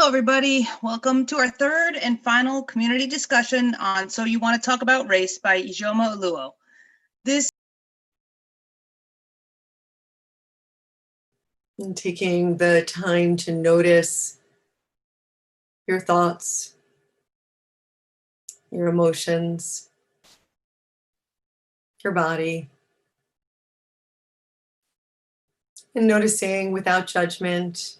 Hello, everybody. Welcome to our third and final community discussion on So You Want to Talk About Race by Ijeoma Oluo. And taking the time to notice your thoughts, your emotions, your body, and noticing without judgment,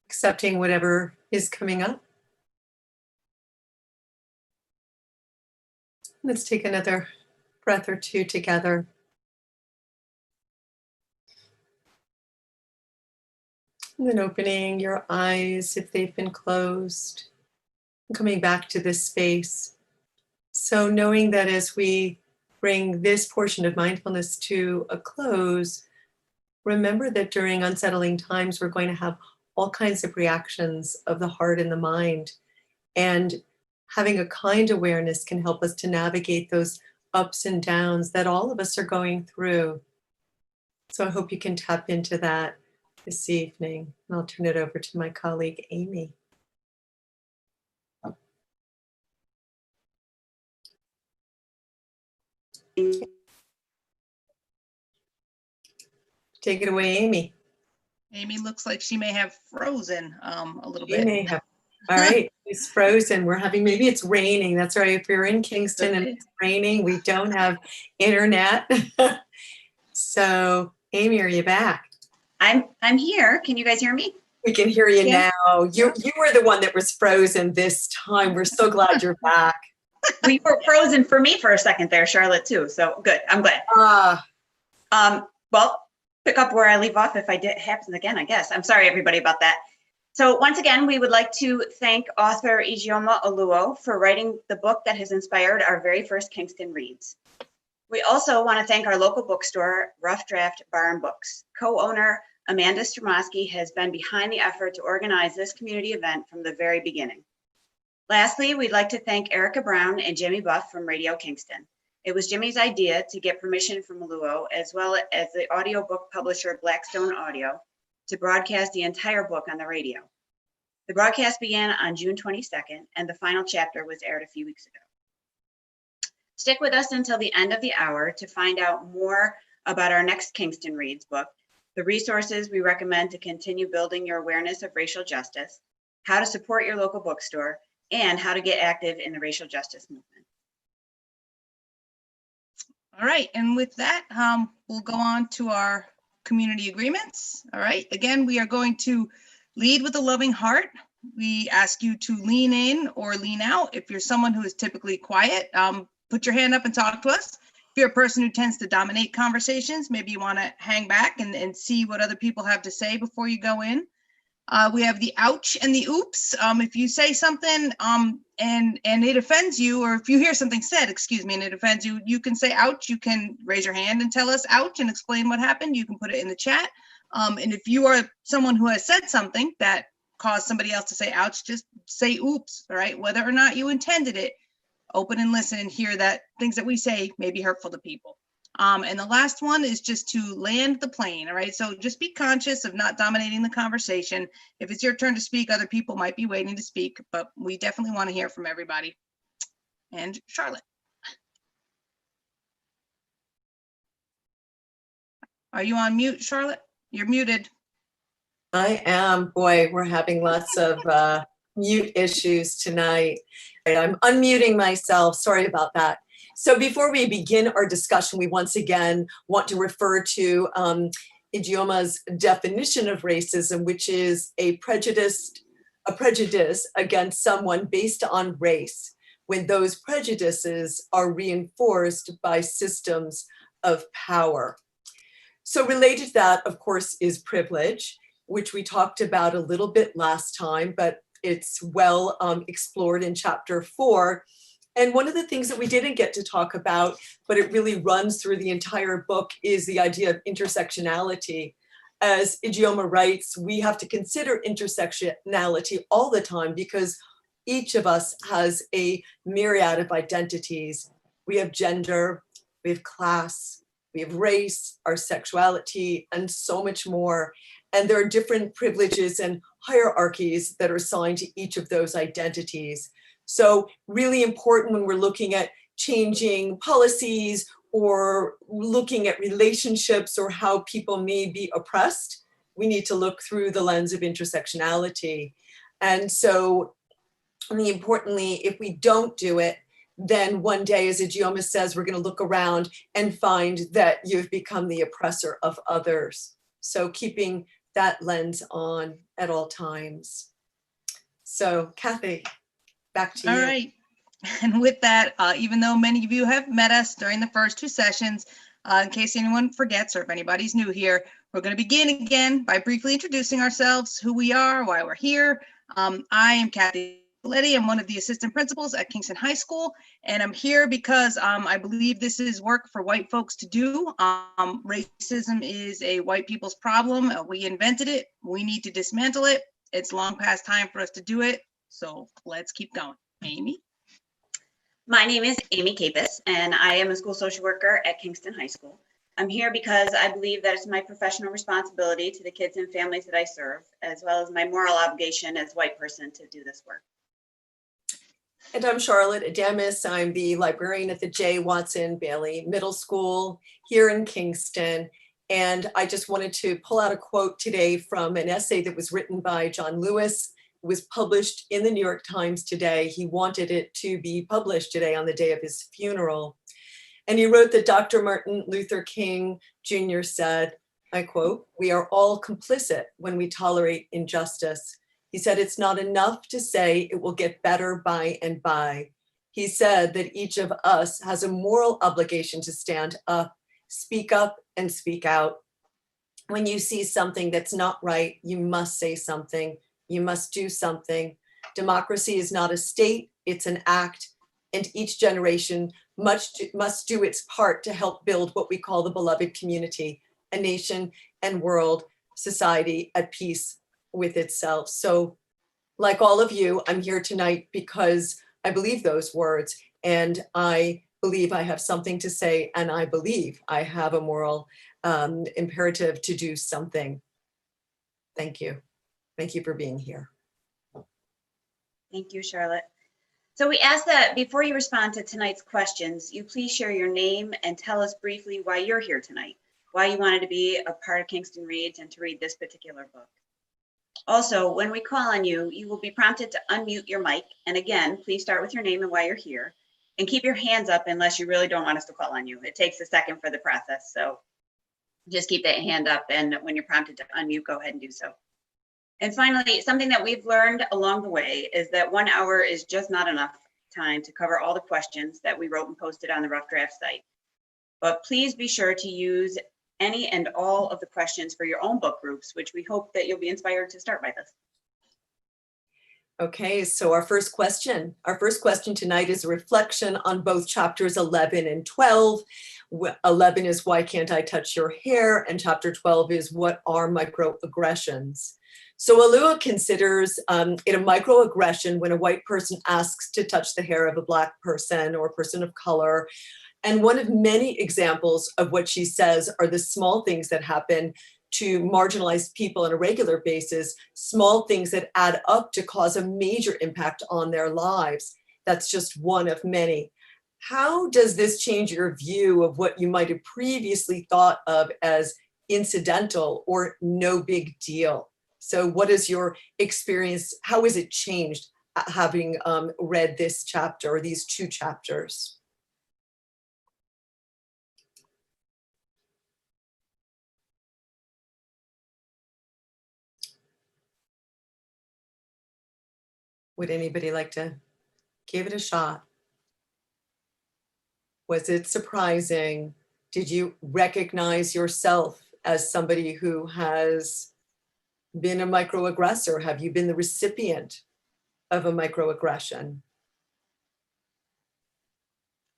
accepting whatever is coming up. Let's take another breath or two together. And then opening your eyes if they've been closed, and coming back to this space. So knowing that as we bring this portion of mindfulness to a close, remember that during unsettling times, we're going to have all kinds of reactions of the heart and the mind. And having a kind awareness can help us to navigate those ups and downs that all of us are going through. So I hope you can tap into that this evening. And I'll turn it over to my colleague, Amy. Take it away, Amy. Amy looks like she may have frozen a little bit. She may have. All right, it's frozen. We're having, maybe it's raining. That's right. If you're in Kingston and it's raining, we don't have internet. So, Amy, are you back? I'm here. Can you guys hear me? We can hear you now. You were the one that was frozen this time. We're so glad you're back. Well, you were frozen for me for a second there, Charlotte, too. So good. I'm glad. Well, pick up where I leave off if it happens again, I guess. I'm sorry, everybody, about that. So once again, we would like to thank author Ijeoma Oluo for writing the book that has inspired our very first Kingston Reads. We also want to thank our local bookstore, Rough Draft Bar and Books. Co-owner Amanda Stromosky has been behind the effort to organize this community event from the very beginning. Lastly, we'd like to thank Erica Brown and Jimmy Buff from Radio Kingston. It was Jimmy's idea to get permission from Oluo, as well as the audiobook publisher Blackstone Audio, to broadcast the entire book on the radio. The broadcast began on June 22nd, and the final chapter was aired a few weeks ago. Stick with us until the end of the hour to find out more about our next Kingston Reads book, the resources we recommend to continue building your awareness of racial justice, how to support your local bookstore, and how to get active in the racial justice movement. All right, and with that, we'll go on to our community agreements. All right, again, we are going to lead with a loving heart. We ask you to lean in or lean out. If you're someone who is typically quiet, put your hand up and talk to us. If you're a person who tends to dominate conversations, maybe you want to hang back and see what other people have to say before you go in. We have the ouch and the oops. If you say something and it offends you, or if you hear something said, and it offends you, you can say ouch. You can raise your hand and tell us ouch and explain what happened. You can put it in the chat. And if you are someone who has said something that caused somebody else to say ouch, just say oops, all right? Whether or not you intended it, open and listen and hear that things that we say may be hurtful to people. And the last one is just to land the plane, all right? So just be conscious of not dominating the conversation. If it's your turn to speak, other people might be waiting to speak, but we definitely want to hear from everybody. And Charlotte. Are you on mute, Charlotte? You're muted. I am. Boy, we're having lots of mute issues tonight. I'm unmuting myself. Sorry about that. So before we begin our discussion, we once again want to refer to Ijeoma's definition of racism, which is a prejudice against someone based on race, when those prejudices are reinforced by systems of power. So related to that, of course, is privilege, which we talked about a little bit last time, but it's well explored in chapter 4. And one of the things that we didn't get to talk about, but it really runs through the entire book, is the idea of intersectionality. As Ijeoma writes, we have to consider intersectionality all the time because each of us has a myriad of identities. We have gender, we have class, we have race, our sexuality, and so much more. And there are different privileges and hierarchies that are assigned to each of those identities. So really important when we're looking at changing policies or looking at relationships or how people may be oppressed, we need to look through the lens of intersectionality. And so, importantly, if we don't do it, then one day, as Ijeoma says, we're going to look around and find that you've become the oppressor of others. So keeping that lens on at all times. So Kathy, back to you. All right. And with that, even though many of you have met us during the first two sessions, in case anyone forgets or if anybody's new here, we're going to begin again by briefly introducing ourselves, who we are, why we're here. I am Kathy Letty. I'm one of the assistant principals at Kingston High School, and I'm here because I believe this is work for white folks to do. Racism is a white people's problem. We invented it. We need to dismantle it. It's long past time for us to do it. So let's keep going. Amy? My name is Amy Capus, and I am a school social worker at Kingston High School. I'm here because I believe that it's my professional responsibility to the kids and families that I serve, as well as my moral obligation as a white person to do this work. And I'm Charlotte Ademis. I'm the librarian at the J. Watson Bailey Middle School here in Kingston. And I just wanted to pull out a quote today from an essay that was written by John Lewis. It was published in the New York Times today. He wanted it to be published today on the day of his funeral. And he wrote that Dr. Martin Luther King Jr. said, I quote, "We are all complicit when we tolerate injustice." He said, "It's not enough to say it will get better by and by." He said that each of us has a moral obligation to stand up, and speak out. When you see something that's not right, you must say something. You must do something. Democracy is not a state, it's an act. And each generation must do its part to help build what we call the beloved community, a nation and world society at peace with itself. So like all of you, I'm here tonight because I believe those words, and I believe I have something to say, and I believe I have a moral imperative to do something. Thank you. Thank you for being here. Thank you, Charlotte. So we ask that before you respond to tonight's questions, you please share your name and tell us briefly why you're here tonight, why you wanted to be a part of Kingston Reads and to read this particular book. Also, when we call on you, you will be prompted to unmute your mic. And again, please start with your name and why you're here. And keep your hands up unless you really don't want us to call on you. It takes a second for the process. So just keep that hand up. And when you're prompted to unmute, go ahead and do so. And finally, something that we've learned along the way is that 1 hour is just not enough time to cover all the questions that we wrote and posted on the Rough Draft site. But please be sure to use any and all of the questions for your own book groups, which we hope that you'll be inspired to start by this. Okay, so our first question tonight is a reflection on both chapters 11 and 12. 11 is why can't I touch your hair? And chapter 12 is what are microaggressions? So Oluo considers it a microaggression when a white person asks to touch the hair of a Black person or a person of color. And one of many examples of what she says are the small things that happen to marginalized people on a regular basis, small things that add up to cause a major impact on their lives. That's just one of many. How does this change your view of what you might have previously thought of as incidental or no big deal? So what is your experience? How has it changed having read this chapter or these two chapters? Would anybody like to give it a shot? Was it surprising? Did you recognize yourself as somebody who has been a microaggressor? Have you been the recipient of a microaggression?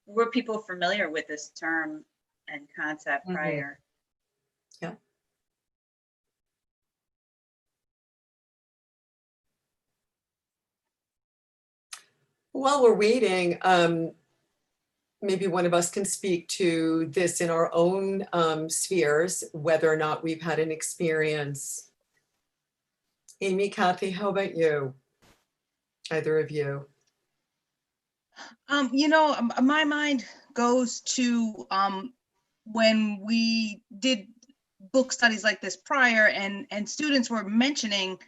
Were people familiar with this term and concept prior? Yeah. While we're waiting, maybe one of us can speak to this in our own spheres, whether or not we've had an experience. Amy, Kathy, how about you? Either of you? My mind goes to when we did book studies like this prior, and students were mentioning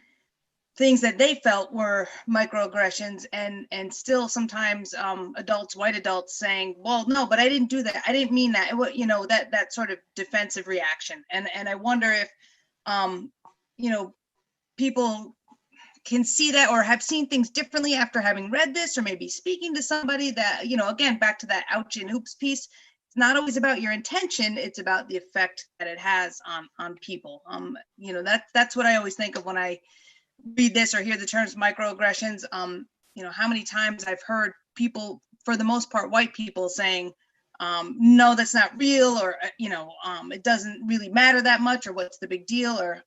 things that they felt were microaggressions, and still sometimes white adults saying, well, no, but I didn't do that, I didn't mean that. That sort of defensive reaction. And I wonder if people can see that or have seen things differently after having read this, or maybe speaking to somebody that, again, back to that ouch and oops piece. It's not always about your intention, it's about the effect that it has on people. That's what I always think of when I read this or hear the terms microaggressions. How many times I've heard people, for the most part, white people saying, no, that's not real, or, it doesn't really matter that much, or what's the big deal, or,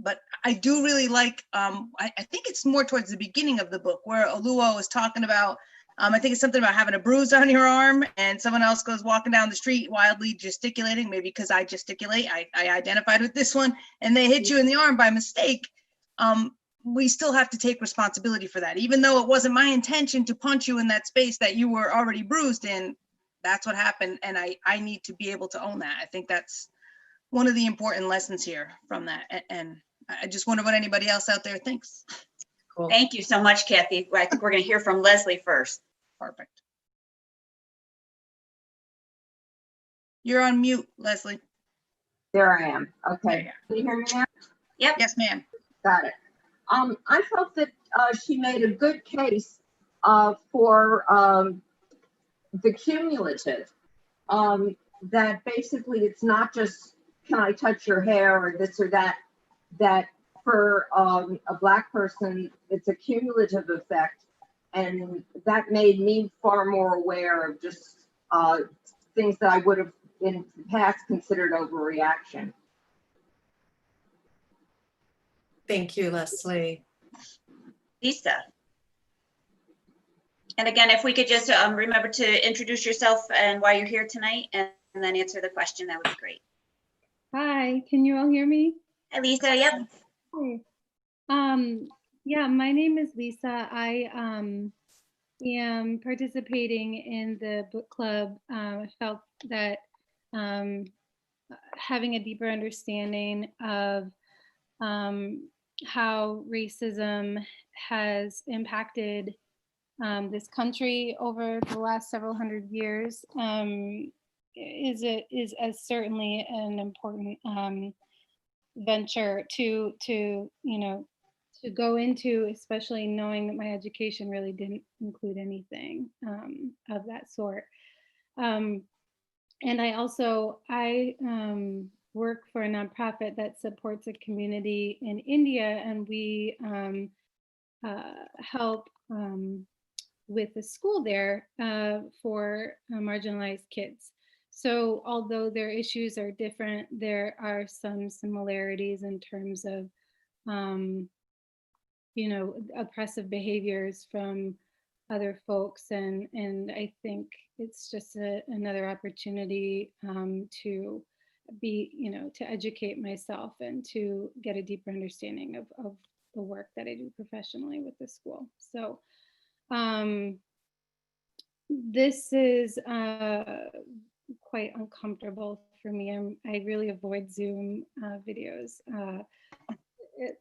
but I do really like, I think it's more towards the beginning of the book where Oluo is talking about, I think it's something about having a bruise on your arm and someone else goes walking down the street wildly gesticulating, maybe because I gesticulate, I identified with this one, and they hit you in the arm by mistake. We still have to take responsibility for that. Even though it wasn't my intention to punch you in that space that you were already bruised in, that's what happened, and I need to be able to own that. I think that's one of the important lessons here from that. And I just wonder what anybody else out there thinks. Cool. Thank you so much, Kathy. I think we're going to hear from Leslie first. Perfect. You're on mute, Leslie. There I am. There Okay. you Can you hear me now? Yep. Yes, ma'am. Got it. I felt that she made a good case for the cumulative. That basically it's not just, can I touch your hair or this or that, that for a Black person, it's a cumulative effect. And that made me far more aware of just things that I would have in the past considered overreaction. Thank you, Leslie. Lisa. And again, if we could just remember to introduce yourself and why you're here tonight, and then answer the question, that would be great. Hi, can you all hear me? Hi, Lisa. Yep. Hi. Yeah, my name is Lisa. I am participating in the book club. I felt that having a deeper understanding of how racism has impacted this country over the last several hundred years is as certainly an important venture to go into, especially knowing that my education really didn't include anything of that sort. And I work for a nonprofit that supports a community in India, and we help with the school there for marginalized kids. So although their issues are different, there are some similarities in terms of, oppressive behaviors from other folks. And I think it's just another opportunity to to educate myself and to get a deeper understanding of the work that I do professionally with the school. So this is quite uncomfortable for me. I really avoid Zoom videos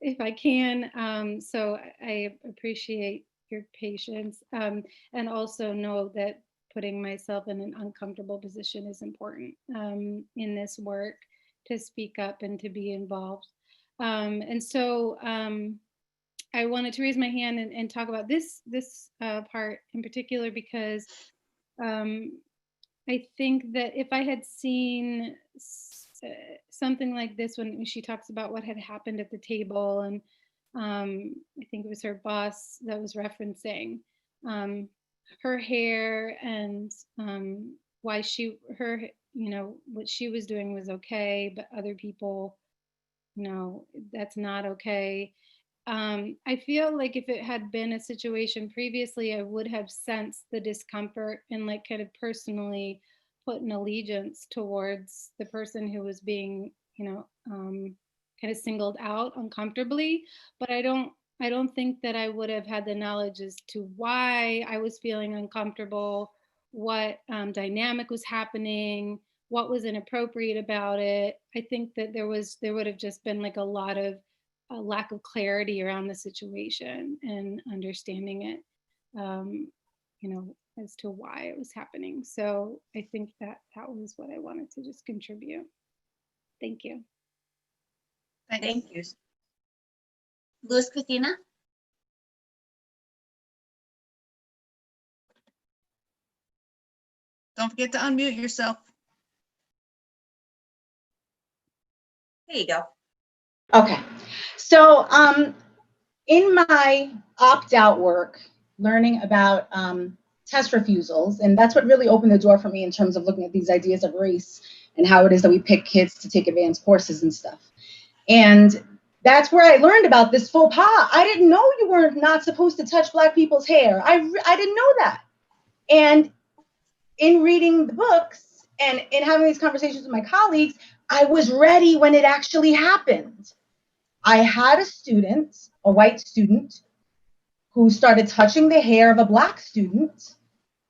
if I can. So I appreciate your patience, and also know that putting myself in an uncomfortable position is important in this work, to speak up and to be involved. And so I wanted to raise my hand and talk about this part in particular, because I think that if I had seen something like this, when she talks about what had happened at the table, and I think it was her boss that was referencing her hair, and why what she was doing was okay, but other people, that's not okay. I feel like if it had been a situation previously, I would have sensed the discomfort and like kind of personally put an allegiance towards the person who was being, kind of singled out uncomfortably. But I don't think that I would have had the knowledge as to why I was feeling uncomfortable, what dynamic was happening, what was inappropriate about it. I think that there would have just been like a lot of a lack of clarity around the situation and understanding it, as to why it was happening. So I think that was what I wanted to just contribute. Thank you. Thanks. Thank you. Luis Christina? Don't forget to unmute yourself. There you go. Okay, so in my opt-out work, learning about test refusals, and that's what really opened the door for me in terms of looking at these ideas of race and how it is that we pick kids to take advanced courses and stuff. And that's where I learned about this faux pas. I didn't know you were not supposed to touch Black people's hair. I didn't know that. And in reading the books and in having these conversations with my colleagues, I was ready when it actually happened. I had a student, a white student, who started touching the hair of a Black student,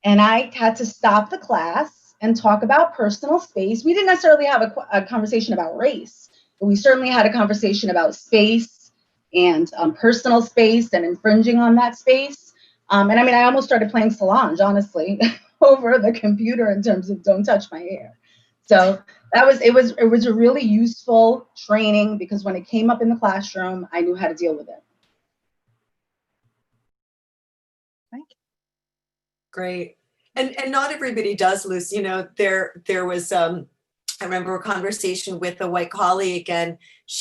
and I had to stop the class and talk about personal space. We didn't necessarily have a conversation about race, but we certainly had a conversation about space and personal space and infringing on that space. And I mean, I almost started playing Solange, honestly, over the computer in terms of don't touch my hair. So it was a really useful training because when it came up in the classroom, I knew how to deal with it. Thank you. Great. And not everybody does, Luce. There was I remember a conversation with a white colleague, and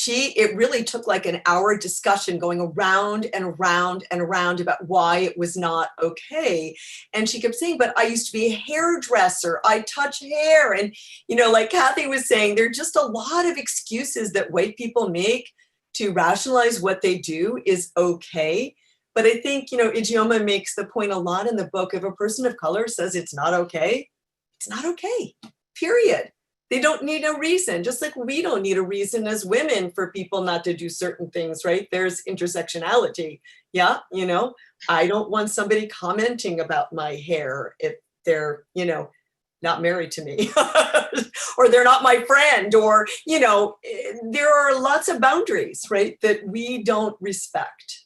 it really took like an hour discussion going around and around and around about why it was not okay. And she kept saying, but I used to be a hairdresser. I touch hair. And, like Kathy was saying, there are just a lot of excuses that white people make to rationalize what they do is okay. But I think, Ijeoma makes the point a lot in the book. If a person of color says it's not okay, it's not okay, period. They don't need a reason, just like we don't need a reason as women for people not to do certain things, right? There's intersectionality. Yeah, I don't want somebody commenting about my hair if they're, not married to me or they're not my friend, or, there are lots of boundaries, right, that we don't respect.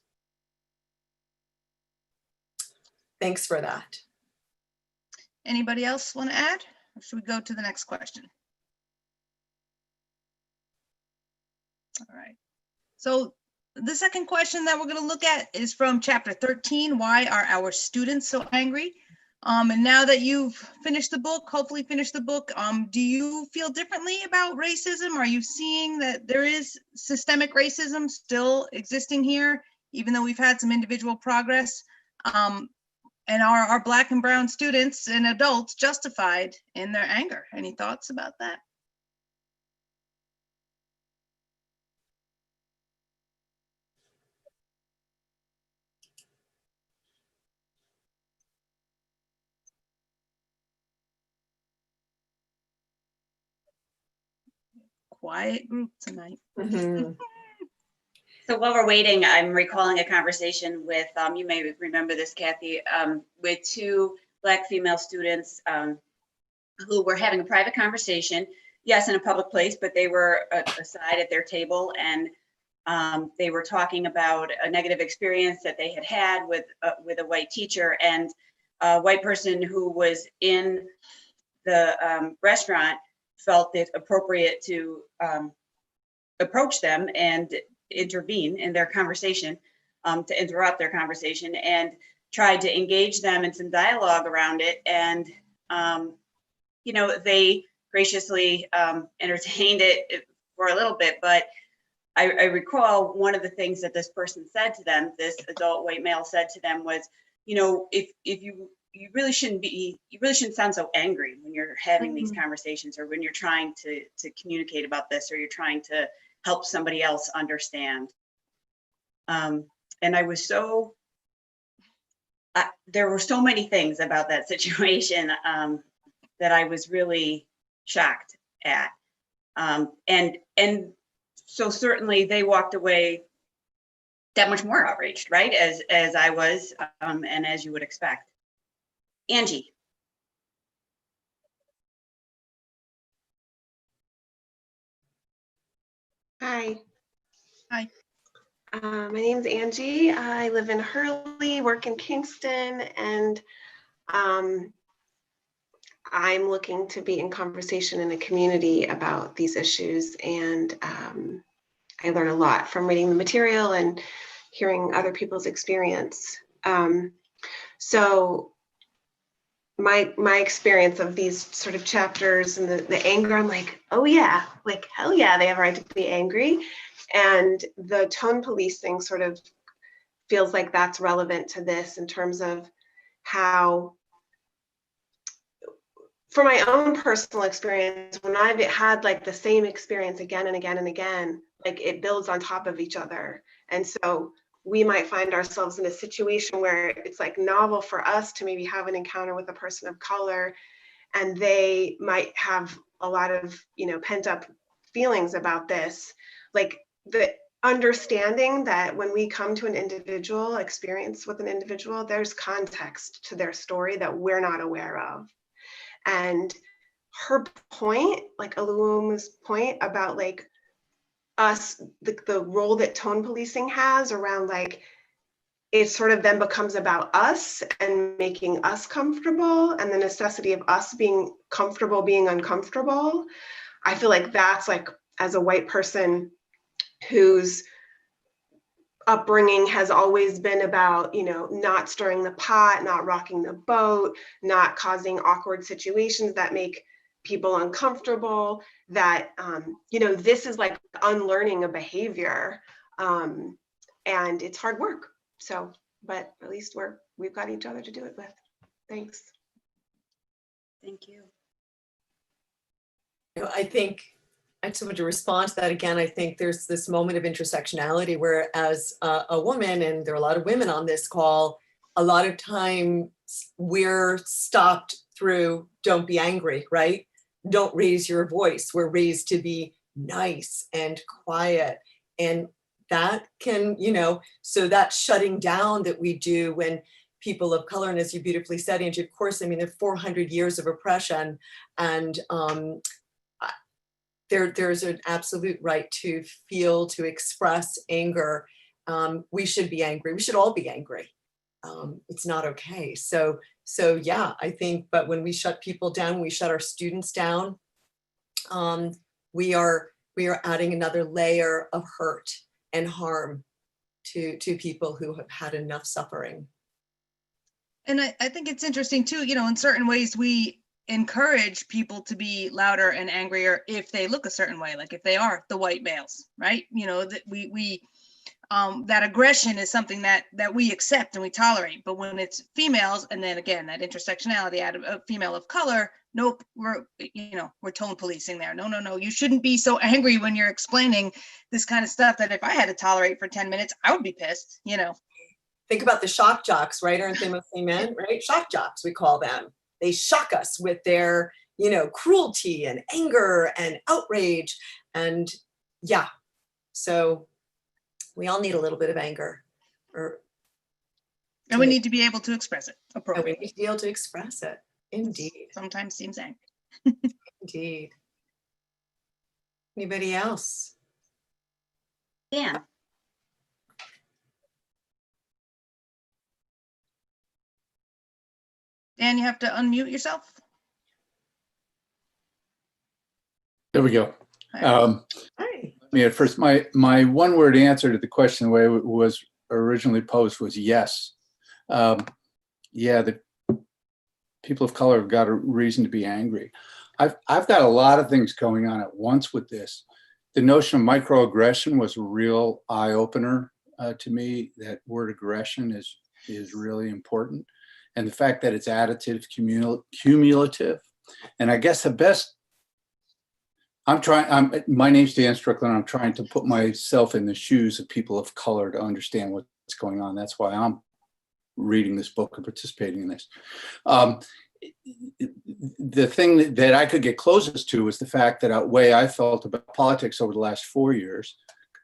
Thanks for that. Anybody else want to add? Or should we go to the next question? All right. So the second question that we're going to look at is from chapter 13. Why are our students so angry? And now that you've finished the book, hopefully finished the book, do you feel differently about racism? Are you seeing that there is systemic racism still existing here, even though we've had some individual progress? And are our Black and brown students and adults justified in their anger? Any thoughts about that? Quiet group tonight. Mm-hmm. So while we're waiting, I'm recalling a conversation with, you may remember this, Kathy, with two Black female students who were having a private conversation, yes, in a public place, but they were aside at their table, and they were talking about a negative experience that they had with a white teacher, and a white person who was in the restaurant felt it appropriate to approach them and intervene in their conversation, to interrupt their conversation, and tried to engage them in some dialogue around it. And, they graciously entertained it for a little bit, but I recall one of the things that this person said to them, this adult white male said to them was, if you really shouldn't sound so angry when you're having these conversations, or when you're trying to communicate about this, or you're trying to help somebody else understand. And I was so, there were so many things about that situation that I was really shocked at. And so certainly they walked away that much more outraged, right? As I was, and as you would expect. Angie. Hi. Hi. My name's Angie. I live in Hurley, work in Kingston, and I'm looking to be in conversation in the community about these issues. And I learn a lot from reading the material and hearing other people's experience. So my experience of these sort of chapters and the anger, I'm like, oh yeah, like hell yeah, they have a right to be angry. And the tone policing sort of feels like that's relevant to this in terms of how, for my own personal experience, when I've had like the same experience again and again and again, like it builds on top of each other. And so we might find ourselves in a situation where it's like novel for us to maybe have an encounter with a person of color, and they might have a lot of, you know, pent up feelings about this. Like the understanding that when we come to an individual experience with an individual, there's context to their story that we're not aware of. And her point, like Oluo's point about like us, the role that tone policing has around like, it sort of then becomes about us and making us comfortable and the necessity of us being comfortable being uncomfortable. I feel like that's like, as a white person whose upbringing has always been about, you know, not stirring the pot, not rocking the boat, not causing awkward situations that make people uncomfortable, that, you know, this is like unlearning a behavior, and it's hard work. So, but at least we've got each other to do it with. Thanks. Thank you. You know, I think I just want to respond to that again. I think there's this moment of intersectionality where, as a woman, and there are a lot of women on this call, a lot of times we're stopped through don't be angry, right? Don't raise your voice. We're raised to be nice and quiet. And that can, you know, so that shutting down that we do when people of color, and as you beautifully said, Angie, of course, I mean, there are 400 years of oppression, and there's an absolute right to feel, to express anger. We should be angry. We should all be angry. It's not okay. So yeah, I think, but when we shut people down, we shut our students down, we are adding another layer of hurt and harm to people who have had enough suffering. And I think it's interesting too, you know, in certain ways we encourage people to be louder and angrier if they look a certain way, like if they are the white males, right? You know, that we that aggression is something that we accept and we tolerate. But when it's females, and then again, that intersectionality out of a female of color, nope, we're tone policing there. No, you shouldn't be so angry when you're explaining this kind of stuff that if I had to tolerate for 10 minutes, I would be pissed, you know. Think about the shock jocks, right? Aren't they mostly men, right? Shock jocks, we call them. They shock us with their, you know, cruelty and anger and outrage. And yeah, so we all need a little bit of anger. And we need to be able to express it appropriately. And we need to be able to express it. Indeed. Sometimes seems angry. Indeed. Anybody else? Dan. Dan, you have to unmute yourself. There we go. Hi. I mean, at first, my one-word answer to the question, the way it was originally posed, was yes. Yeah, the people of color have got a reason to be angry. I've got a lot of things going on at once with this. The notion of microaggression was a real eye-opener to me. That word aggression is really important. And the fact that it's additive, cumulative. And I guess the best My name's Dan Strickland. I'm trying to put myself in the shoes of people of color to understand what's going on. That's why I'm reading this book and participating in this. The thing that I could get closest to was the fact that the way I felt about politics over the last 4 years,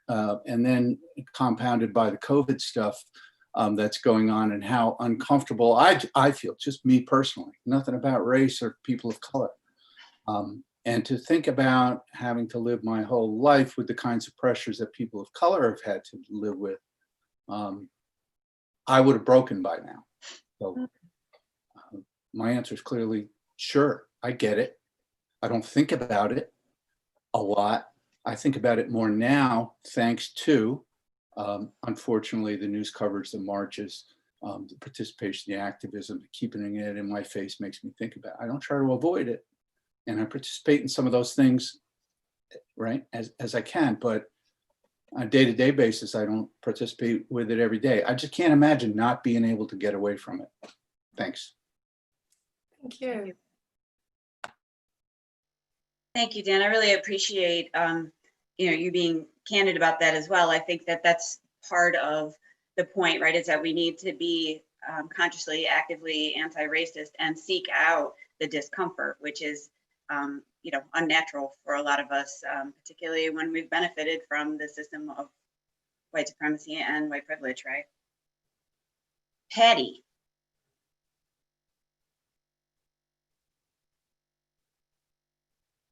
and then compounded by the COVID stuff that's going on, and how uncomfortable I feel, just me personally, nothing about race or people of color. And to think about having to live my whole life with the kinds of pressures that people of color have had to live with, I would have broken by now. So my answer is clearly, sure, I get it. I don't think about it a lot. I think about it more now, thanks to, unfortunately, the news coverage, the marches, the participation, the activism, keeping it in my face makes me think about it. I don't try to avoid it. And I participate in some of those things, right, as I can, but on a day-to-day basis, I don't participate with it every day. I just can't imagine not being able to get away from it. Thanks. Thank you. Thank you, Dan. I really appreciate you being candid about that as well. I think that that's part of the point, right? Is that we need to be consciously, actively anti-racist and seek out the discomfort, which is unnatural for a lot of us, particularly when we've benefited from the system of white supremacy and white privilege, right? Patty.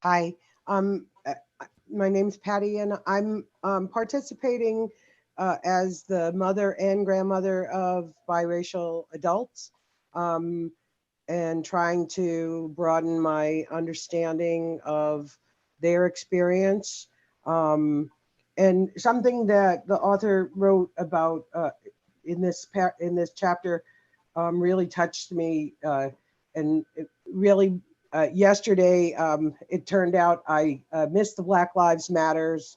Hi, my name's Patty, and I'm participating as the mother and grandmother of biracial adults, and trying to broaden my understanding of their experience. And something that the author wrote about in this chapter really touched me, and it really. Yesterday, it turned out I missed the Black Lives Matters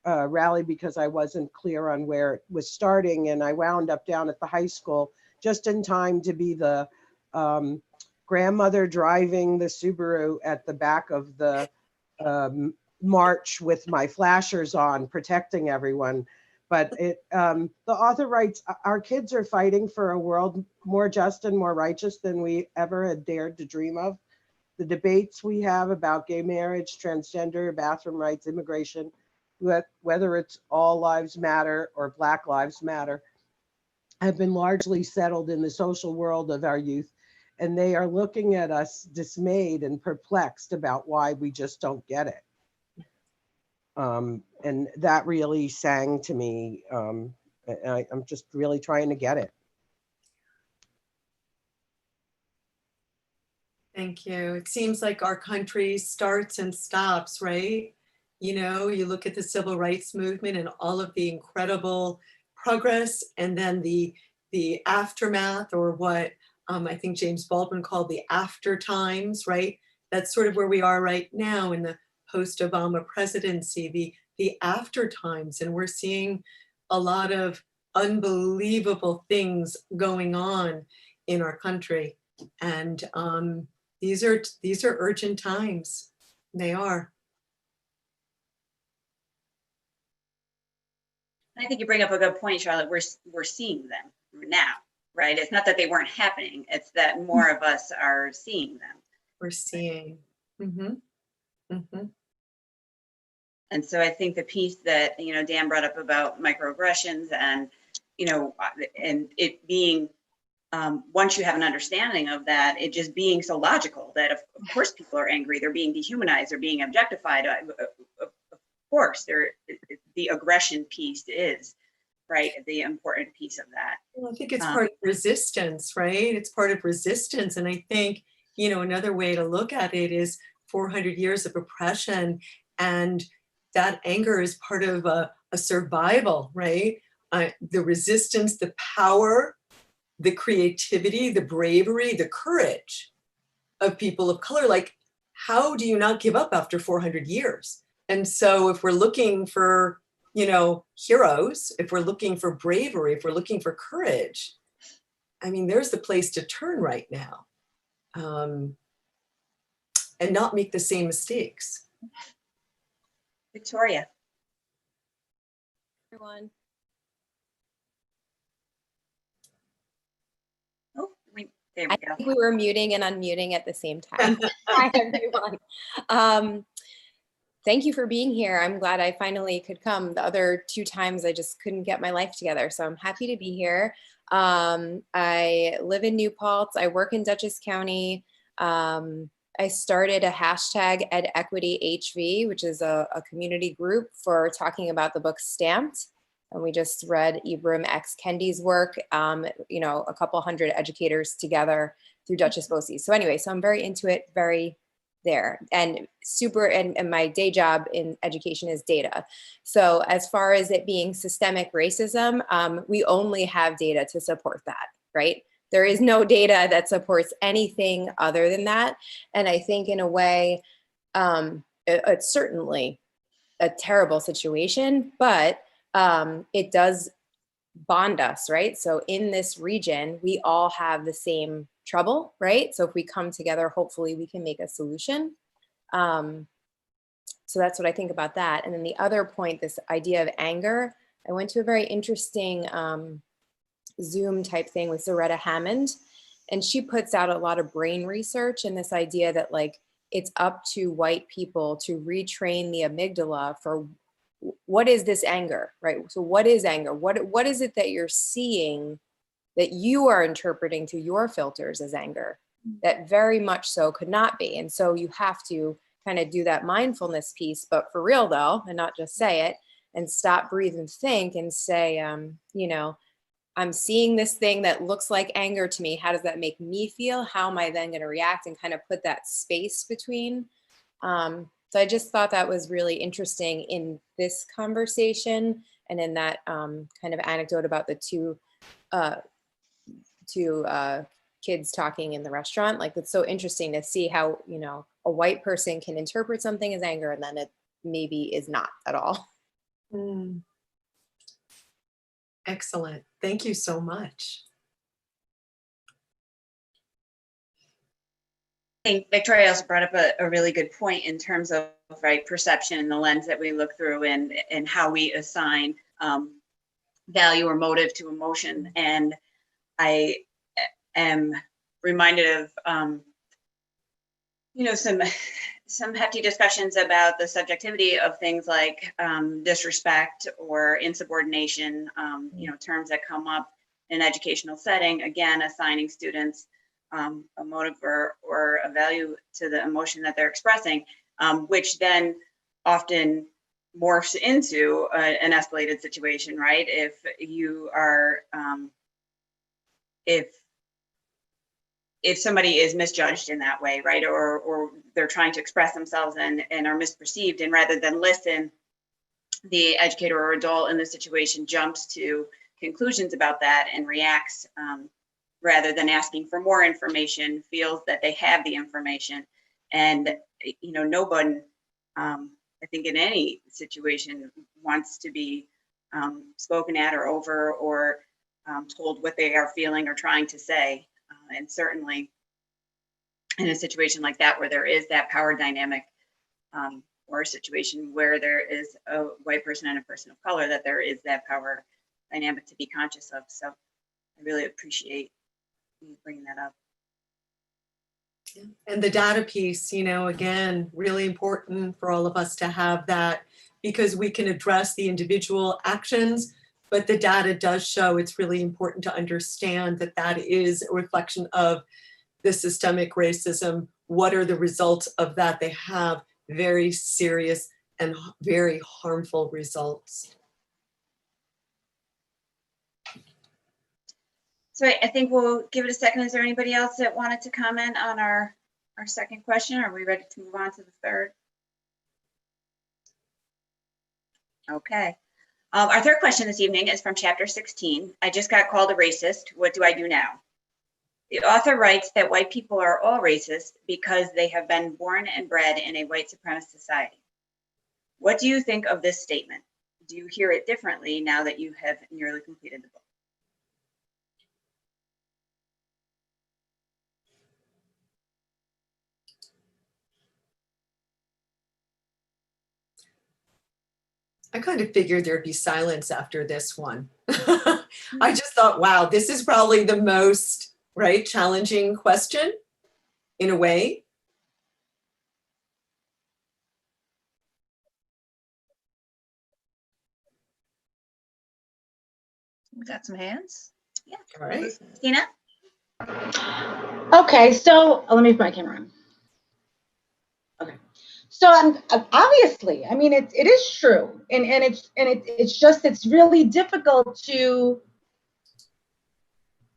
rally because I wasn't clear on where it was starting, and I wound up down at the high school just in time to be the grandmother driving the Subaru at the back of the march with my flashers on, protecting everyone. But the author writes, our kids are fighting for a world more just and more righteous than we ever had dared to dream of. The debates we have about gay marriage, transgender, bathroom rights, immigration, whether it's all lives matter or Black Lives Matter, have been largely settled in the social world of our youth. And they are looking at us dismayed and perplexed about why we just don't get it. And that really sang to me. I'm just really trying to get it. Thank you. It seems like our country starts and stops, right? You know, you look at the civil rights movement and all of the incredible progress, and then the aftermath, or what I think James Baldwin called the after times, right? That's sort of where we are right now in the post-Obama presidency, the after times. And we're seeing a lot of unbelievable things going on in our country. And these are urgent times. They are. I think you bring up a good point, Charlotte. We're seeing them now, right? It's not that they weren't happening. It's that more of us are seeing them. We're seeing. Mm-hmm. Mm-hmm. And so I think the piece that Dan brought up about microaggressions and and it being once you have an understanding of that, it just being so logical that of course people are angry, they're being dehumanized, they're being objectified. Of course, the aggression piece is, right, the important piece of that. Well, I think it's part of resistance, right? It's part of resistance. And I think, another way to look at it is 400 years of oppression, and that anger is part of a survival, right? The resistance, the power, the creativity, the bravery, the courage of people of color. Like, how do you not give up after 400 years? And so if we're looking for, heroes, if we're looking for bravery, if we're looking for courage, I mean, there's the place to turn right now, and not make the same mistakes. Victoria. Everyone. Oh, there I we go. think we were muting and unmuting at the same time. Hi, everyone. Thank you for being here. I'm glad I finally could come. The other 2 times I just couldn't get my life together. So I'm happy to be here. I live in New Paltz. I work in Dutchess County. I started a hashtag EdEquityHV, which is a community group for talking about the book Stamped. And we just read Ibram X. Kendi's work, you know, a couple hundred educators together through Dutchess BOCES. So anyway, so I'm very into it, very there, and super, and my day job in education is data. So as far as it being systemic racism, we only have data to support that, right? There is no data that supports anything other than that. And I think in a way, it's certainly a terrible situation, but it does bond us, right? So in this region, we all have the same trouble, right? So if we come together, hopefully we can make a solution. So that's what I think about that. And then the other point, this idea of anger, I went to a very interesting Zoom type thing with Zaretta Hammond, and she puts out a lot of brain research and this idea that like it's up to white people to retrain the amygdala for what is this anger, right? So what is anger? What is it that you're seeing that you are interpreting through your filters as anger that very much so could not be? And so you have to kind of do that mindfulness piece, but for real though, and not just say it, and stop, breathe, and think and say, you know, I'm seeing this thing that looks like anger to me. How does that make me feel? How am I then going to react, and kind of put that space between? So I just thought that was really interesting in this conversation, and in that kind of anecdote about the two kids talking in the restaurant. Like, it's so interesting to see how, you know, a white person can interpret something as anger and then it maybe is not at all. Mm. Excellent. Thank you so much. I think Victoria also brought up a really good point in terms of, right, perception and the lens that we look through, and how we assign value or motive to emotion. And I am reminded of you know, some hefty discussions about the subjectivity of things like disrespect or insubordination, you know, terms that come up in an educational setting, again, assigning students a motive or a value to the emotion that they're expressing, which then often morphs into an escalated situation, right? If you are, if somebody is misjudged in that way, right, or they're trying to express themselves and are misperceived, and rather than listen, the educator or adult in the situation jumps to conclusions about that and reacts rather than asking for more information, feels that they have the information. And, you know, no one, I think in any situation, wants to be spoken at or over, or told what they are feeling or trying to say. And certainly in a situation like that, where there is that power dynamic, or a situation where there is a white person and a person of color, that there is that power dynamic to be conscious of. So I really appreciate you bringing that up. And the data piece, you know, again, really important for all of us to have that, because we can address the individual actions, but the data does show it's really important to understand that that is a reflection of the systemic racism. What are the results of that? They have very serious and very harmful results. So I think we'll give it a second. Is there anybody else that wanted to comment on our second question? Are we ready to move on to the third? Okay. Our third question this evening is from chapter 16. I just got called a racist. What do I do now? The author writes that white people are all racist because they have been born and bred in a white supremacist society. What do you think of this statement? Do you hear it differently now that you have nearly completed the book? I kind of figured there'd be silence after this one. I just thought, wow, this is probably the most, right, challenging question in a way. We got some hands. Yeah. All right. Tina? Okay, so let me put my camera on. Okay, so obviously, I mean, it is true, and it's really difficult to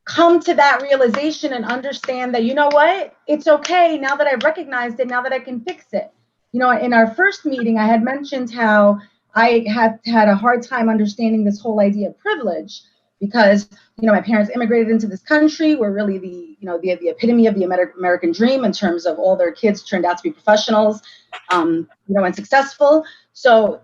come to that realization and understand that, you know what, it's okay now that I've recognized it, now that I can fix it. You know, in our first meeting, I had mentioned how I had a hard time understanding this whole idea of privilege because, you know, my parents immigrated into this country. We're really the epitome of the American dream in terms of all their kids turned out to be professionals, you know, and successful. So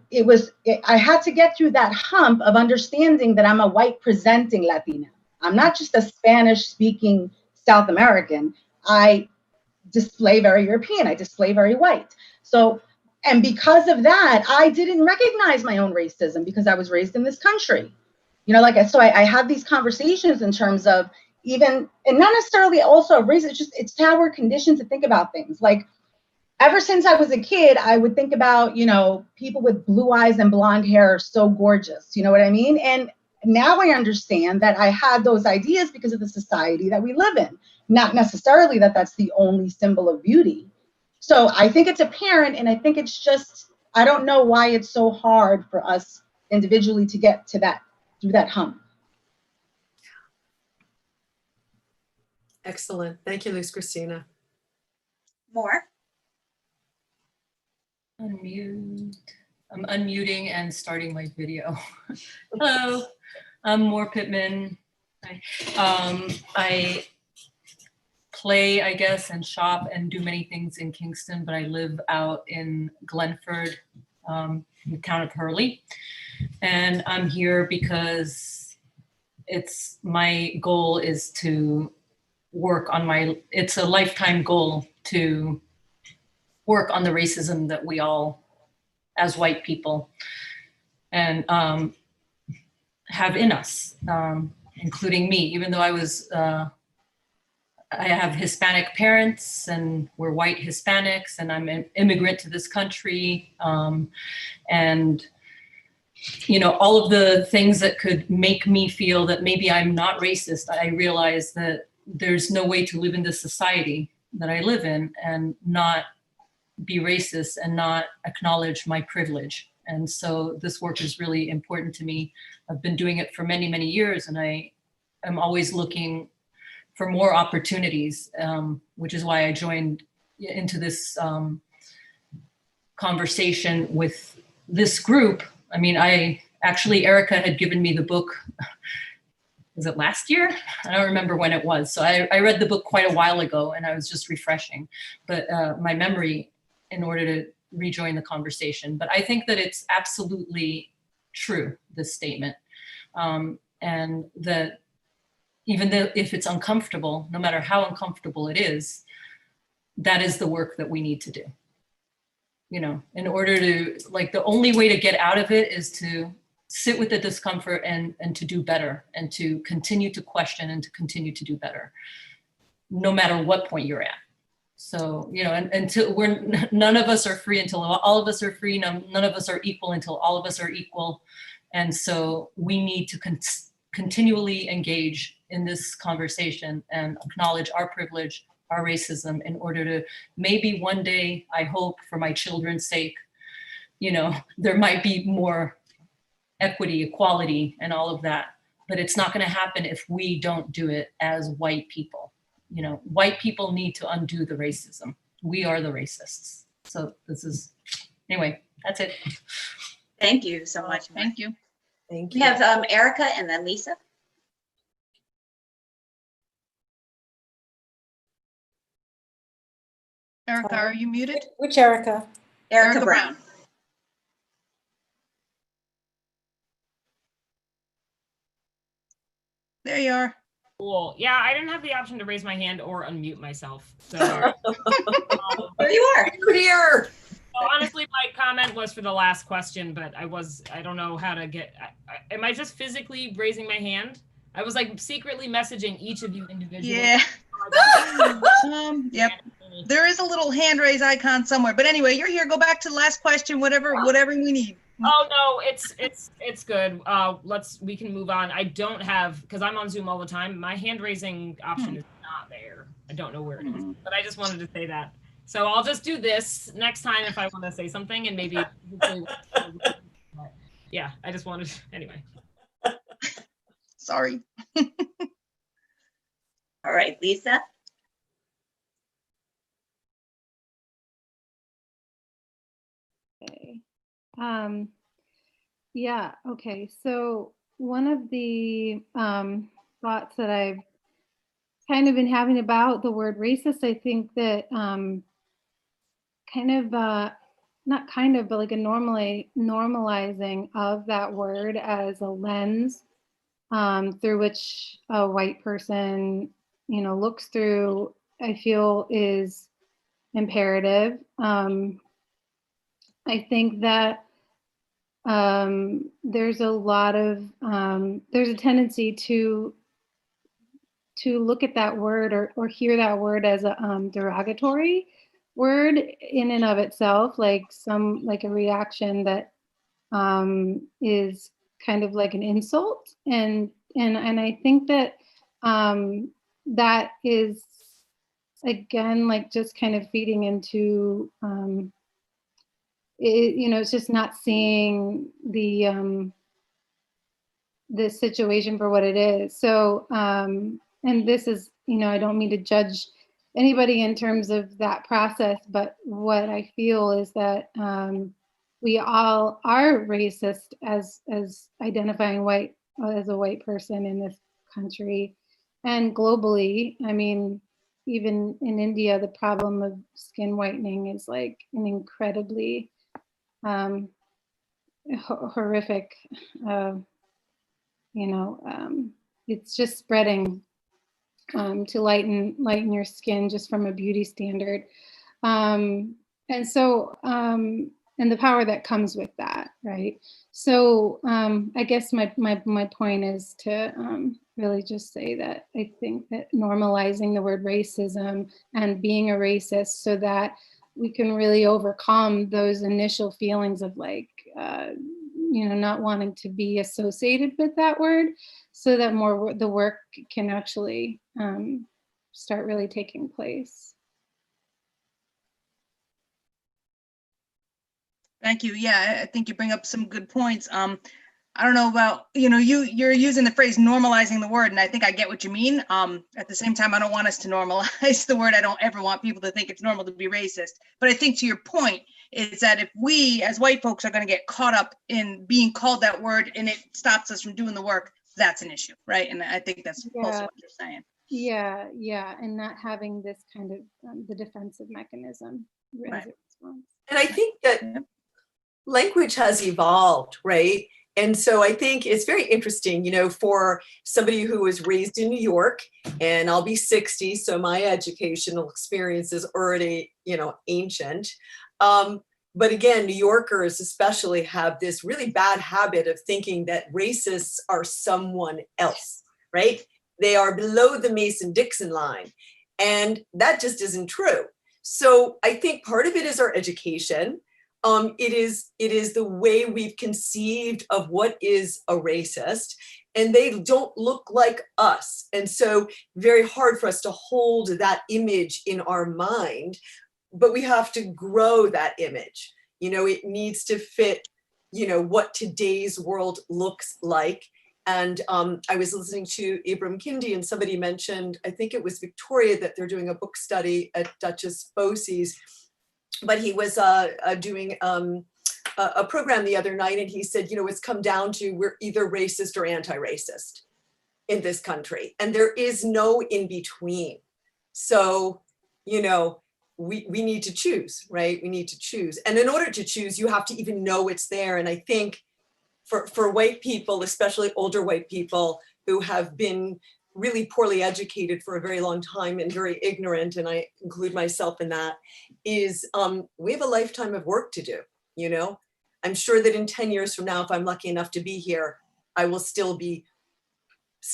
I had to get through that hump of understanding that I'm a white presenting Latina. I'm not just a Spanish speaking South American. I display very European. I display very white. So, and because of that, I didn't recognize my own racism because I was raised in this country. You know, so I have these conversations in terms of even, and not necessarily also race, it's how we're conditioned to think about things. Like, ever since I was a kid, I would think about, you know, people with blue eyes and blonde hair are so gorgeous. You know what I mean? And now I understand that I had those ideas because of the society that we live in, not necessarily that that's the only symbol of beauty. So I think it's apparent, and I think it's just, I don't know why it's so hard for us individually to get to that, through that hump. Excellent. Thank you, Luz Christina. More? Unmute. I'm unmuting and starting my video. Hello, I'm Moore Pittman. I play, I guess, and shop and do many things in Kingston, but I live out in Glenford, the town of Hurley. And I'm here because my goal is to work on it's a lifetime goal to work on the racism that we all, as white people, and have in us, including me, even though I have Hispanic parents and we're white Hispanics, and I'm an immigrant to this country. And, you know, all of the things that could make me feel that maybe I'm not racist, I realize that there's no way to live in this society that I live in and not be racist and not acknowledge my privilege. And so this work is really important to me. I've been doing it for many, many years, and I am always looking for more opportunities, which is why I joined into this conversation with this group. I mean, Erica had given me the book, was it last year? I don't remember when it was. So I read the book quite a while ago, and I was just refreshing but my memory in order to rejoin the conversation. But I think that it's absolutely true, this statement. And that even though if it's uncomfortable, no matter how uncomfortable it is, that is the work that we need to do. You know, in order to, like, the only way to get out of it is to sit with the discomfort and to do better, and to continue to question and to continue to do better, no matter what point you're at. So, you know, until none of us are free until all of us are free. None of us are equal until all of us are equal. And so we need to continually engage in this conversation and acknowledge our privilege, our racism, in order to maybe one day, I hope for my children's sake, you know, there might be more equity, equality, and all of that. But it's not going to happen if we don't do it as white people. You know, white people need to undo the racism. We are the racists. So this is, anyway, that's it. Thank you so much. Thank you. Thank We you. have Erica and then Lisa. Erica, are you muted? Which Erica? Erica Erica Brown. There you are. Cool. Yeah, I didn't have the option to raise my hand or unmute myself. So There you are. Here. So honestly, my comment meant was for the last question, but I don't know how to get, am I just physically raising my hand? I was like secretly messaging each of you individually. Yeah. Yep. There is a little hand raise icon somewhere, but anyway, you're here. Go back to the last question, whatever we need. Oh no, it's good. We can move on. I don't have, because I'm on Zoom all the time, my hand raising option is not there. I don't know where it is, but I just wanted to say that. So I'll just do this next time if I want to say something, and maybe yeah, I just wanted anyway. Sorry. All right, Lisa. Okay. Yeah, okay. So one of the thoughts that I've kind of been having about the word racist, I think that but like a normalizing of that word as a lens through which a white person, looks through, I feel is imperative. I think that there's a tendency to look at that word or hear that word as a derogatory word in and of itself, like a reaction that is kind of like an insult, and I think that that is again like just kind of feeding into it's just not seeing the situation for what it is. So and this is, I don't mean to judge anybody in terms of that process, but what I feel is that we all are racist as identifying white as a white person in this country and globally. I mean, even in India, the problem of skin whitening is like an incredibly horrific, it's just spreading to lighten your skin just from a beauty standard. And so, and the power that comes with that, right? So I guess my point is to really just say that I think that normalizing the word racism and being a racist so that we can really overcome those initial feelings of like, not wanting to be associated with that word, so that more the work can actually start really taking place. Thank you. Yeah, I think you bring up some good points. I don't know about, you're using the phrase normalizing the word, and I think I get what you mean. At the same time, I don't want us to normalize the word. I don't ever want people to think it's normal to be racist. But I think to your point is that if we as white folks are going to get caught up in being called that word and it stops us from doing the work, that's an issue, right? And I think that's also what you're saying. Yeah, and not having this kind of the defensive mechanism as a response. And I think that language has evolved, right? And so I think it's very interesting, for somebody who was raised in New York, and I'll be 60, so my educational experience is already, ancient. But again, New Yorkers especially have this really bad habit of thinking that racists are someone else, right? They are below the Mason-Dixon line. And that just isn't true. So I think part of it is our education. It is the way we've conceived of what is a racist, and they don't look like us. And so very hard for us to hold that image in our mind, but we have to grow that image. It needs to fit, what today's world looks like. And I was listening to Ibram Kendi, and somebody mentioned, I think it was Victoria, that they're doing a book study at Duchess Bosie's. But he was doing a program the other night, and he said, it's come down to we're either racist or anti-racist in this country, and there is no in between. So, we need to choose, right? We need to choose. And in order to choose, you have to even know it's there. And I think for white people, especially older white people who have been really poorly educated for a very long time and very ignorant, and I include myself in that, is we have a lifetime of work to do. you know? I'm sure that in 10 years from now, if I'm lucky enough to be here, I will still be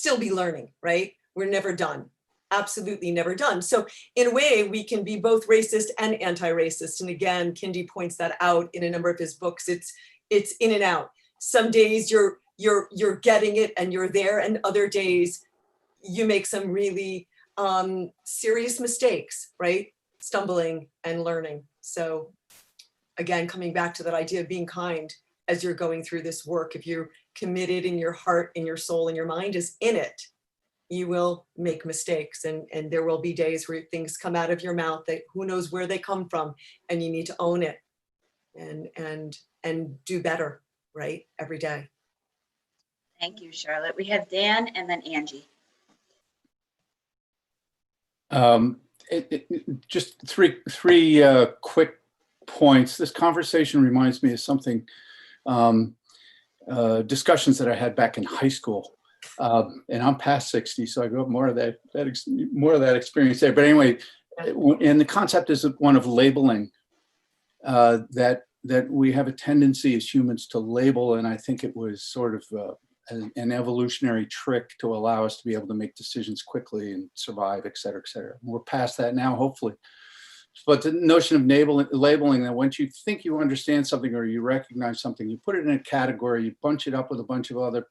learning, right? We're never done. Absolutely never done. So in a way, we can be both racist and anti-racist. And again, Kendi points that out in a number of his books. It's in and out. Some days you're getting it and you're there, and other days you make some really serious mistakes, right? Stumbling and learning. So again, coming back to that idea of being kind as you're going through this work, if you're committed in your heart and your soul and your mind is in it, you will make mistakes, and there will be days where things come out of your mouth that who knows where they come from, and you need to own it and do better, right? Every day. Thank you, Charlotte. We have Dan and then Angie. Just three quick points. This conversation reminds me of something, discussions that I had back in high school. And I'm past 60, so I got more of that experience there. But anyway, and the concept is one of labeling, that we have a tendency as humans to label, and I think it was sort of an evolutionary trick to allow us to be able to make decisions quickly and survive, et cetera, et cetera. We're past that now, hopefully. But the notion of labeling, that once you think you understand something or you recognize something, you put it in a category, you bunch it up with a bunch of other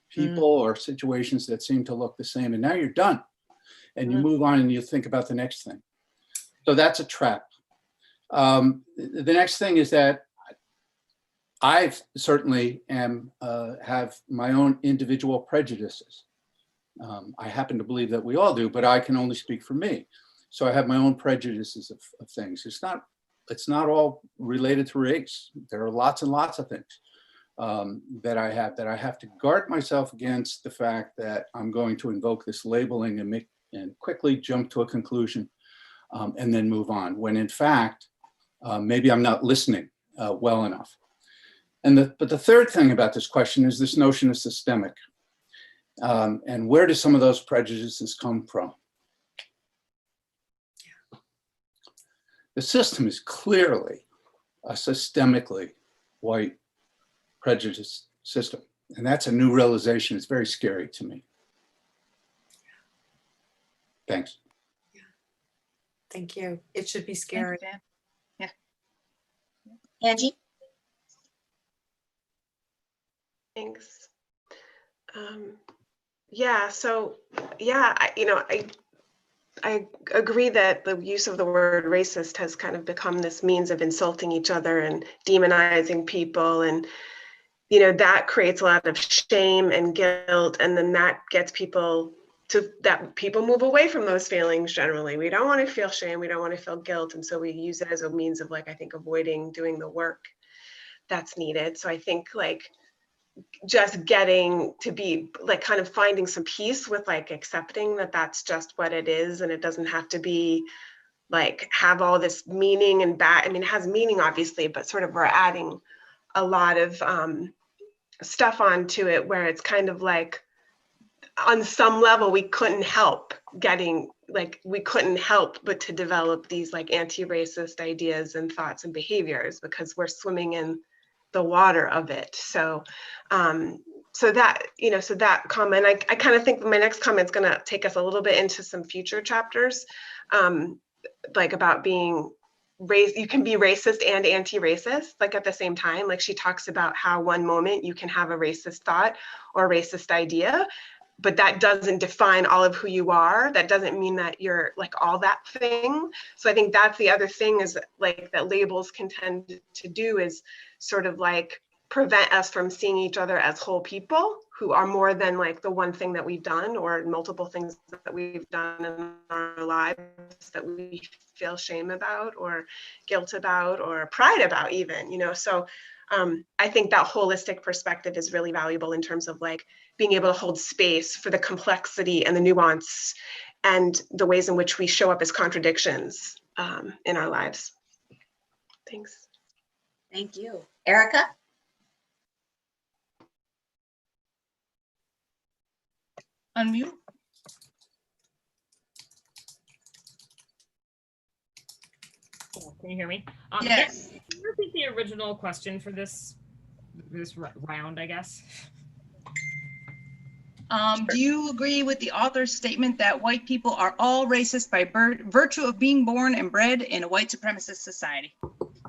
people or situations that seem to look the same, and now you're done. And you move on and you think about the next thing. So that's a trap. The next thing is that I certainly have my own individual prejudices. I happen to believe that we all do, but I can only speak for me. So I have my own prejudices of things. It's not all related to race. There are lots and lots of things that I have to guard myself against the fact that I'm going to invoke this labeling and quickly jump to a conclusion and then move on, when in fact, maybe I'm not listening well enough. But the third thing about this question is this notion of systemic. And where do some of those prejudices come from? The system is clearly a systemically white prejudice system. And that's a new realization. It's very scary to me. Thanks. Yeah. Thank you. It should be scary. Yeah. Angie? Thanks. Yeah, so yeah, I agree that the use of the word racist has kind of become this means of insulting each other and demonizing people, and that creates a lot of shame and guilt, and then that gets people move away from those feelings. Generally, we don't want to feel shame, we don't want to feel guilt, and so we use it as a means of, like, I think, avoiding doing the work that's needed. So I think, like, just getting to be, like, kind of finding some peace with, like, accepting that that's just what it is, and it doesn't have to be, like, have all this meaning and it has meaning, obviously, but sort of we're adding a lot of stuff onto it, where it's kind of like, on some level, we couldn't help but to develop these, like, anti-racist ideas and thoughts and behaviors, because we're swimming in the water of it. So that comment, I kind of think my next comment is going to take us a little bit into some future chapters, like about being you can be racist and anti-racist, like, at the same time. Like, she talks about how one moment you can have a racist thought or a racist idea, but that doesn't define all of who you are. That doesn't mean that you're, like, all that thing. So I think that's the other thing, is, like, that labels can tend to do, is sort of, like, prevent us from seeing each other as whole people who are more than, like, the one thing that we've done, or multiple things that we've done in our lives that we feel shame about, or guilt about, or pride about even, So I think that holistic perspective is really valuable in terms of, like, being able to hold space for the complexity and the nuance and the ways in which we show up as contradictions in our lives. Thanks. Thank you. Erica? Unmute. Can you hear me? Yes. Can you repeat the original question for this round, I guess? Do you agree with the author's statement that white people are all racist by virtue of being born and bred in a white supremacist society?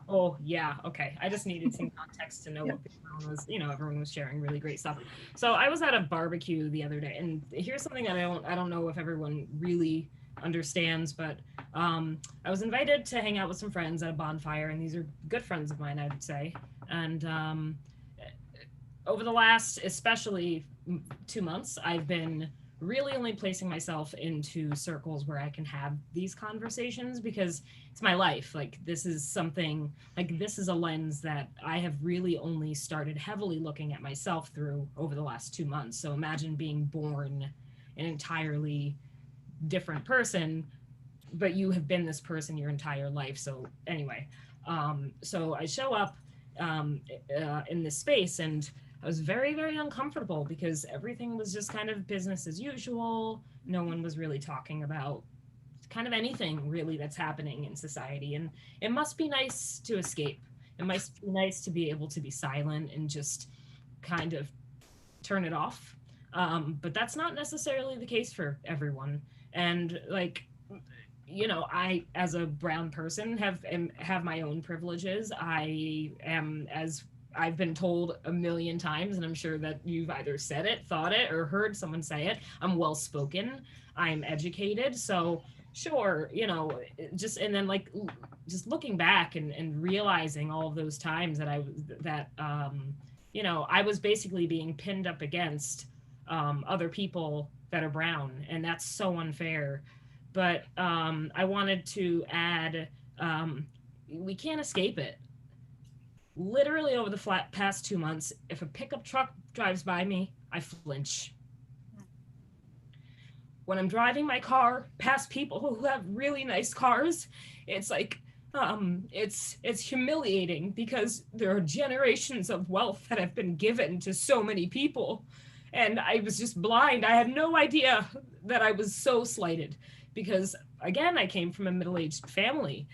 Oh yeah, okay. I just needed some context to know what everyone was, everyone was sharing really great stuff. So I was at a barbecue the other day, and here's something that I don't know if everyone really understands, but I was invited to hang out with some friends at a bonfire, and these are good friends of mine, I would say. And over the last, especially 2 months, I've been really only placing myself into circles where I can have these conversations because it's my life. Like, this is something, like, this is a lens that I have really only started heavily looking at myself through over the last 2 months. So imagine being born an entirely different person, but you have been this person your entire life. So anyway, so I show up in this space, and I was very, very uncomfortable because everything was just kind of business as usual. No one was really talking about kind of anything really that's happening in society. And it must be nice to escape. It must be nice to be able to be silent and just kind of turn it off. But that's not necessarily the case for everyone. And like, I, as a brown person, have my own privileges. I am, as I've been told a million times, and I'm sure that you've either said it, thought it, or heard someone say it, I'm well-spoken, I'm educated. So sure, just looking back and realizing all of those times that I was basically being pinned up against other people that are brown, and that's so unfair. But I wanted to add, we can't escape it. Literally over the past 2 months, if a pickup truck drives by me, I flinch. When I'm driving my car past people who have really nice cars, it's like, it's humiliating because there are generations of wealth that have been given to so many people. And I was just blind. I had no idea that I was so slighted because, again, I came from a middle-aged family.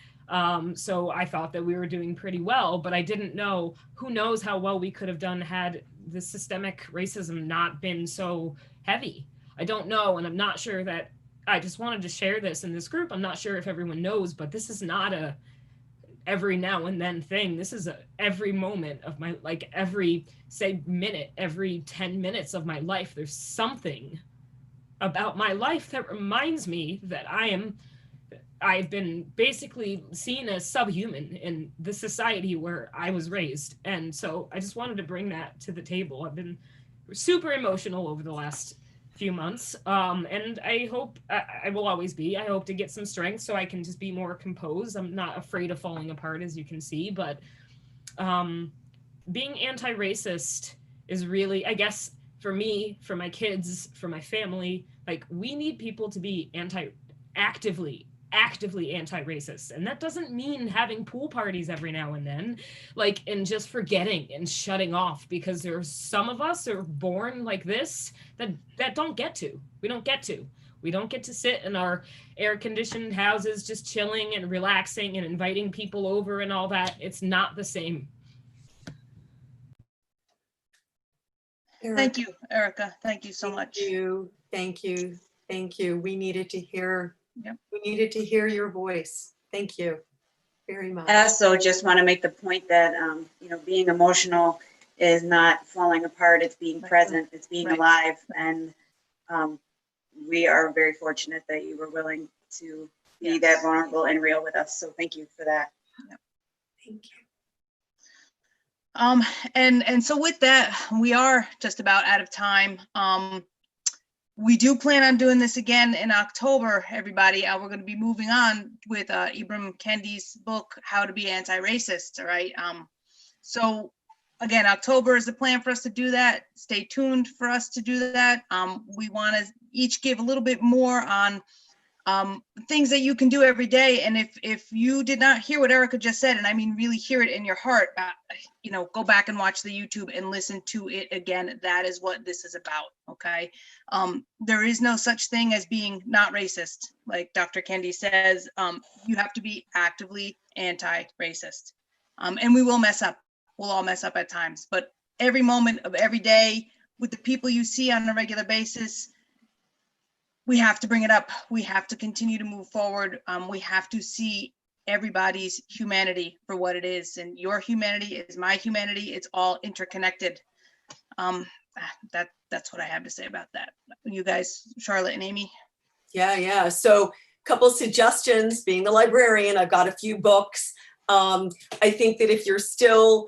So I thought that we were doing pretty well, but I didn't know, who knows how well we could have done had the systemic racism not been so heavy. I don't know, and I'm not sure that, I just wanted to share this in this group. I'm not sure if everyone knows, but this is not a every now and then thing. This is every moment of my, like every, say, minute, every 10 minutes of my life, there's something about my life that reminds me that I've been basically seen as subhuman in the society where I was raised. And so I just wanted to bring that to the table. I've been super emotional over the last few months. And I hope, I will always be, I hope to get some strength so I can just be more composed. I'm not afraid of falling apart, as you can see, but being anti-racist is really, I guess, for me, for my kids, for my family, like, we need people to be actively anti-racist. And that doesn't mean having pool parties every now and then, like, and just forgetting and shutting off, because there's some of us are born like this that don't get to. We don't get to sit in our air-conditioned houses just chilling and relaxing and inviting people over and all that. It's not the same. Thank you, Erica. Thank you so much. Thank you. We needed to hear. Yep. We needed to hear your voice. Thank you very much. I also just want to make the point that, being emotional is not falling apart. It's being present. It's being alive. And we are very fortunate that you were willing to be that vulnerable and real with us. So thank you for that. Yep. Thank you. And so with that, we are just about out of time. We do plan on doing this again in October, everybody. We're going to be moving on with Ibram Kendi's book, How to Be Anti-Racist, all right? So again, October is the plan for us to do that. Stay tuned for us to do that. We want to each give a little bit more on things that you can do every day. And if you did not hear what Erica just said, and I mean really hear it in your heart, go back and watch the YouTube and listen to it again. That is what this is about, okay? There is no such thing as being not racist. Like Dr. Kendi says, you have to be actively anti-racist. And we will mess up. We'll all mess up at times, but every moment of every day with the people you see on a regular basis, we have to bring it up. We have to continue to move forward. We have to see everybody's humanity for what it is. And your humanity is my humanity. It's all interconnected. That's what I have to say about that. You guys, Charlotte and Amy? Yeah. So couple suggestions. Being the librarian, I've got a few books. I think that if you're still,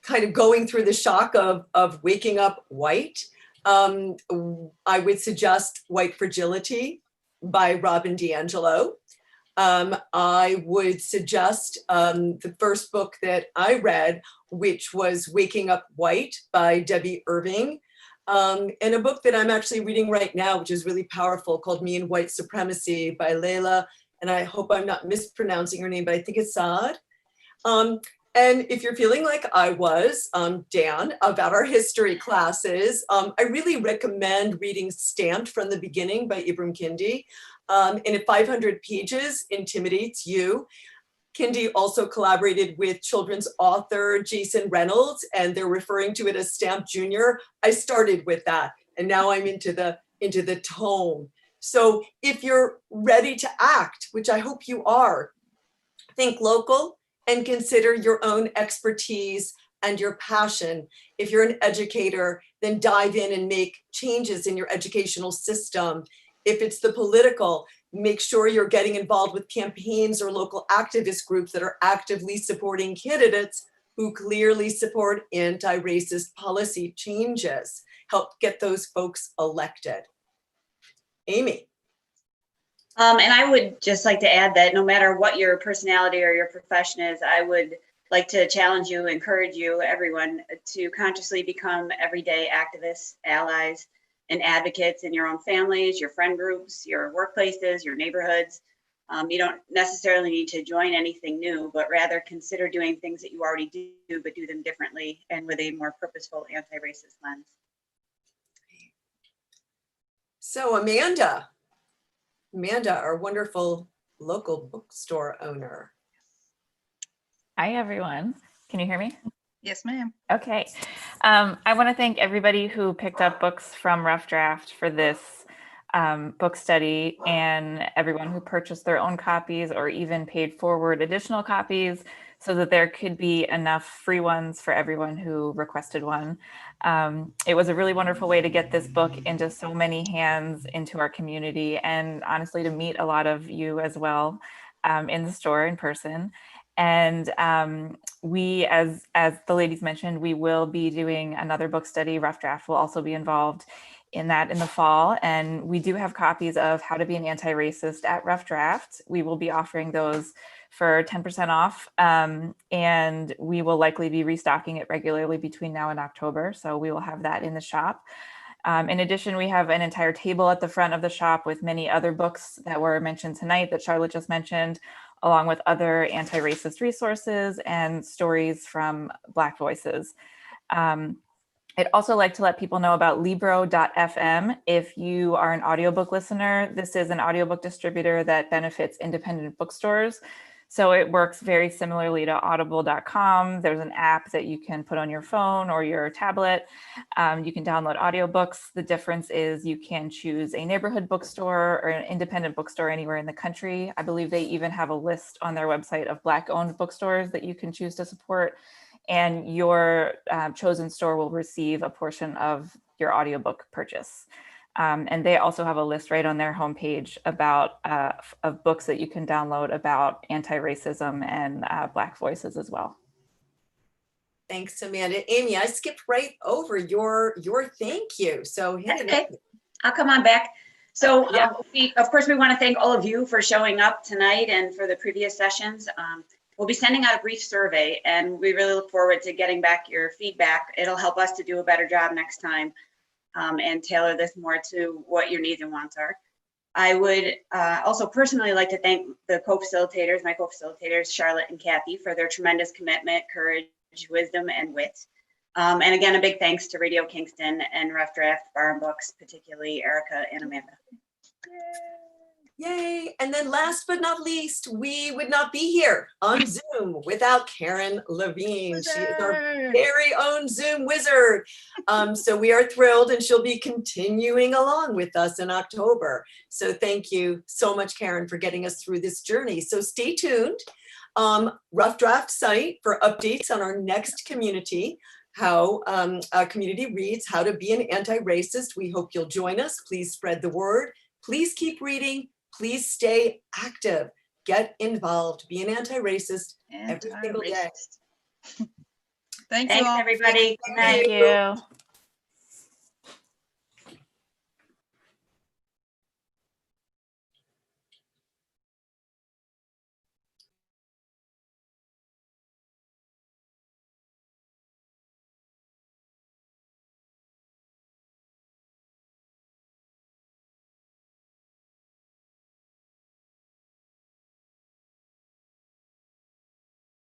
kind of going through the shock of waking up white, I would suggest White Fragility by Robin DiAngelo. I would suggest the first book that I read, which was Waking Up White by Debbie Irving. And a book that I'm actually reading right now, which is really powerful, called Me and White Supremacy by Layla. And I hope I'm not mispronouncing her name, but I think it's Saad. And if you're feeling like I was, Dan, about our history classes, I really recommend reading Stamped from the Beginning by Ibram Kendi. And at 500 pages, intimidates you. Kendi also collaborated with children's author Jason Reynolds, and they're referring to it as Stamped Junior. I started with that, and now I'm into the tome. So if you're ready to act, which I hope you are, think local and consider your own expertise and your passion. If you're an educator, then dive in and make changes in your educational system. If it's the political, make sure you're getting involved with campaigns or local activist groups that are actively supporting candidates who clearly support anti-racist policy changes. Help get those folks elected. Amy. And I would just like to add that no matter what your personality or your profession is, I would like to challenge you, encourage you, everyone, to consciously become everyday activists, allies, and advocates in your own families, your friend groups, your workplaces, your neighborhoods. You don't necessarily need to join anything new, but rather consider doing things that you already do, but do them differently and with a more purposeful anti-racist lens. So Amanda, our wonderful local bookstore owner. Hi, everyone. Can you hear me? Yes, ma'am. Okay. I want to thank everybody who picked up books from Rough Draft for this book study, and everyone who purchased their own copies or even paid forward additional copies so that there could be enough free ones for everyone who requested one. It was a really wonderful way to get this book into so many hands, into our community, and honestly to meet a lot of you as well in the store in person. And we, as the ladies mentioned, we will be doing another book study. Rough Draft will also be involved in that in the fall. And we do have copies of How to Be an Anti-Racist at Rough Draft. We will be offering those for 10% off. And we will likely be restocking it regularly between now and October. So we will have that in the shop. In addition, we have an entire table at the front of the shop with many other books that were mentioned tonight that Charlotte just mentioned, along with other anti-racist resources and stories from Black voices. I'd also like to let people know about Libro.fm. If you are an audiobook listener, this is an audiobook distributor that benefits independent bookstores. So it works very similarly to audible.com. There's an app that you can put on your phone or your tablet. You can download audiobooks. The difference is you can choose a neighborhood bookstore or an independent bookstore anywhere in the country. I believe they even have a list on their website of Black-owned bookstores that you can choose to support. And your chosen store will receive a portion of your audiobook purchase. And they also have a list right on their homepage about of books that you can download about anti-racism and Black voices as well. Thanks, Amanda. Amy, I skipped right over your thank you. So hit it. Okay. I'll come on back. So of course, we want to thank all of you for showing up tonight and for the previous sessions. We'll be sending out a brief survey, and we really look forward to getting back your feedback. It'll help us to do a better job next time. And tailor this more to what your needs and wants are. I would also personally like to thank the co-facilitators, my co-facilitators, Charlotte and Kathy, for their tremendous commitment, courage, wisdom, and wit. And again, a big thanks to Radio Kingston and Rough Draft Bar and Books, particularly Erica and Amanda. Yay. And then last but not least, we would not be here on Zoom without Karen Levine. She is our very own Zoom wizard. So we are thrilled, and she'll be continuing along with us in October. So thank you so much, Karen, for getting us through this journey. So stay tuned. Rough Draft site for updates on our next community, how Community Reads, how to be an anti-racist. We hope you'll join us. Please spread the word. Please keep reading. Please stay active. Get involved. Be an anti-racist every single day. Thank you Thanks, all. everybody. Good night. Thank you.